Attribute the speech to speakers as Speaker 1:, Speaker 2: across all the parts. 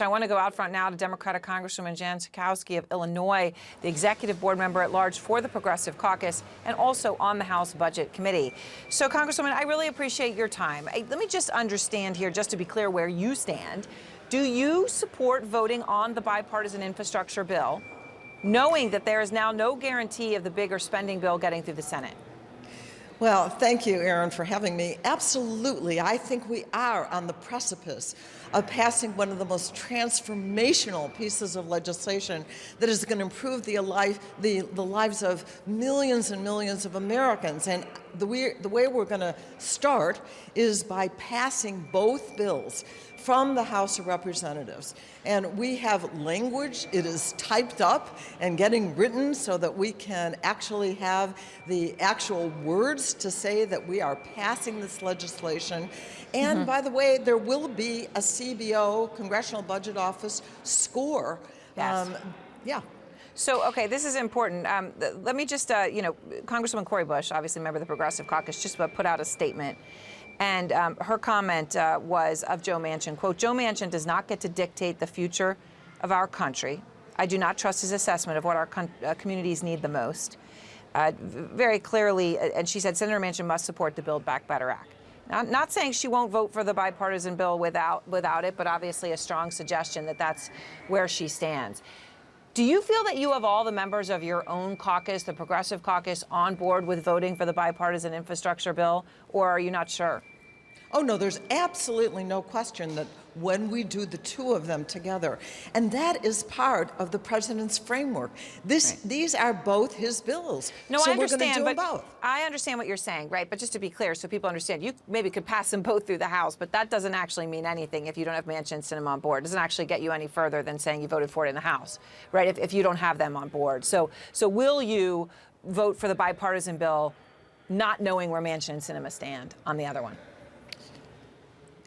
Speaker 1: I want to go out front now to Democratic Congresswoman Jan Schakowsky of Illinois, the executive board member at large for the Progressive Caucus and also on the House Budget Committee. So, Congresswoman, I really appreciate your time. Let me just understand here, just to be clear, where you stand. Do you support voting on the bipartisan infrastructure bill, knowing that there is now no guarantee of the bigger spending bill getting through the Senate?
Speaker 2: Well, thank you, Erin, for having me. Absolutely. I think we are on the precipice of passing one of the most transformational pieces of legislation that is going to improve the lives of millions and millions of Americans. And the way we're going to start is by passing both bills from the House of Representatives. And we have language, it is typed up and getting written so that we can actually have the actual words to say that we are passing this legislation. And by the way, there will be a CBO, Congressional Budget Office, score.
Speaker 1: Yes.
Speaker 2: Yeah.
Speaker 1: So, okay, this is important. Let me just, Congresswoman Cori Bush, obviously a member of the Progressive Caucus, just put out a statement. And her comment was of Joe Manchin, quote, "Joe Manchin does not get to dictate the future of our country. I do not trust his assessment of what our communities need the most." Very clearly, and she said Senator Manchin must support the Build Back Better Act. Now, not saying she won't vote for the bipartisan bill without it, but obviously a strong suggestion that that's where she stands. Do you feel that you have all the members of your own caucus, the Progressive Caucus, on board with voting for the bipartisan infrastructure bill, or are you not sure?
Speaker 2: Oh, no, there's absolutely no question that when we do the two of them together, and that is part of the president's framework. These are both his bills.
Speaker 1: No,
Speaker 2: so
Speaker 1: I understand,
Speaker 2: we're going to do
Speaker 1: but
Speaker 2: them both.
Speaker 1: I understand what you're saying, right? But just to be clear, so people understand, you maybe could pass them both through the House, but that doesn't actually mean anything if you don't have Manchin and Sinema on board. It doesn't actually get you any further than saying you voted for it in the House, right? If you don't have them on board. So will you vote for the bipartisan bill, not knowing where Manchin and Sinema stand on the other one?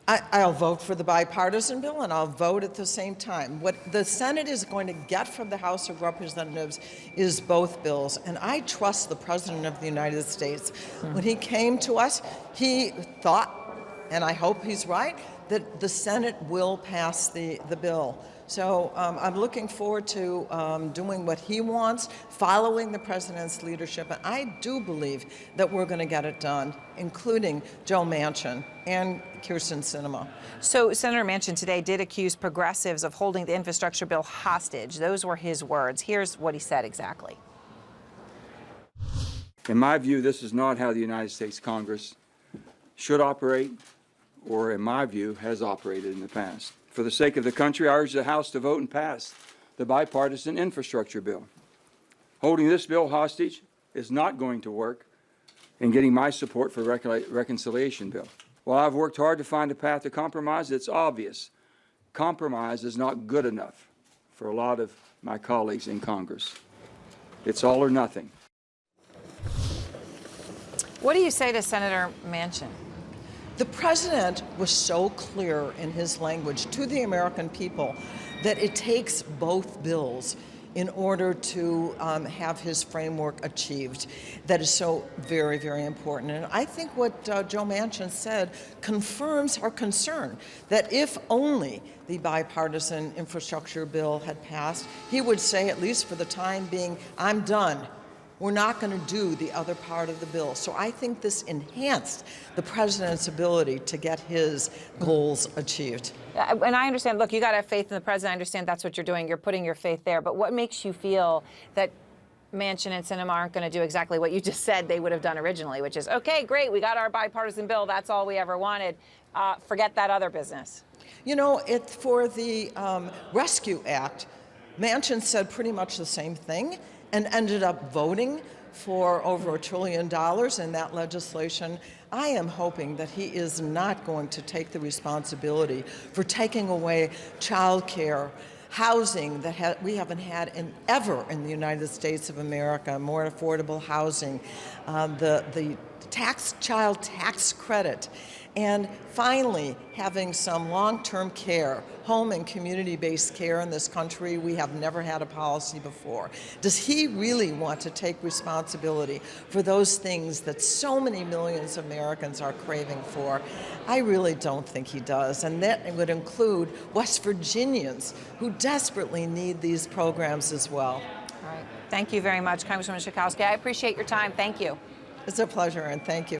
Speaker 2: I'll vote for the bipartisan bill, and I'll vote at the same time. What the Senate is going to get from the House of Representatives is both bills, and I trust the President of the United States. When he came to us, he thought, and I hope he's right, that the Senate will pass the bill. So I'm looking forward to doing what he wants, following the president's leadership. And I do believe that we're going to get it done, including Joe Manchin and Kyrsten Sinema.
Speaker 1: So Senator Manchin today did accuse progressives of holding the infrastructure bill hostage. Those were his words. Here's what he said exactly.
Speaker 3: In my view, this is not how the United States Congress should operate, or in my view, has operated in the past. For the sake of the country, I urge the House to vote and pass the bipartisan infrastructure bill. Holding this bill hostage is not going to work in getting my support for the reconciliation bill. While I've worked hard to find a path to compromise, it's obvious compromise is not good enough for a lot of my colleagues in Congress. It's all or nothing.
Speaker 1: What do you say to Senator Manchin?
Speaker 2: The president was so clear in his language to the American people that it takes both bills in order to have his framework achieved. That is so very, very important. And I think what Joe Manchin said confirms our concern that if only the bipartisan infrastructure bill had passed, he would say, at least for the time being, I'm done. We're not going to do the other part of the bill. So I think this enhanced the president's ability to get his goals achieved.
Speaker 1: And I understand, look, you got to have faith in the president. I understand that's what you're doing. You're putting your faith there. But what makes you feel that Manchin and Sinema aren't going to do exactly what you just said they would have done originally, which is, okay, great, we got our bipartisan bill. That's all we ever wanted. Forget that other business.
Speaker 2: You know, for the Rescue Act, Manchin said pretty much the same thing and ended up voting for over $1 trillion in that legislation. I am hoping that he is not going to take the responsibility for taking away child care, housing that we haven't had ever in the United States of America, more affordable housing, the child tax credit, and finally having some long-term care, home and community-based care in this country. We have never had a policy before. Does he really want to take responsibility for those things that so many millions of Americans are craving for? I really don't think he does, and that would include West Virginians who desperately need these programs as well.
Speaker 1: All right. Thank you very much, Congresswoman Schakowsky. I appreciate your time. Thank you.
Speaker 2: It's a pleasure, and thank you.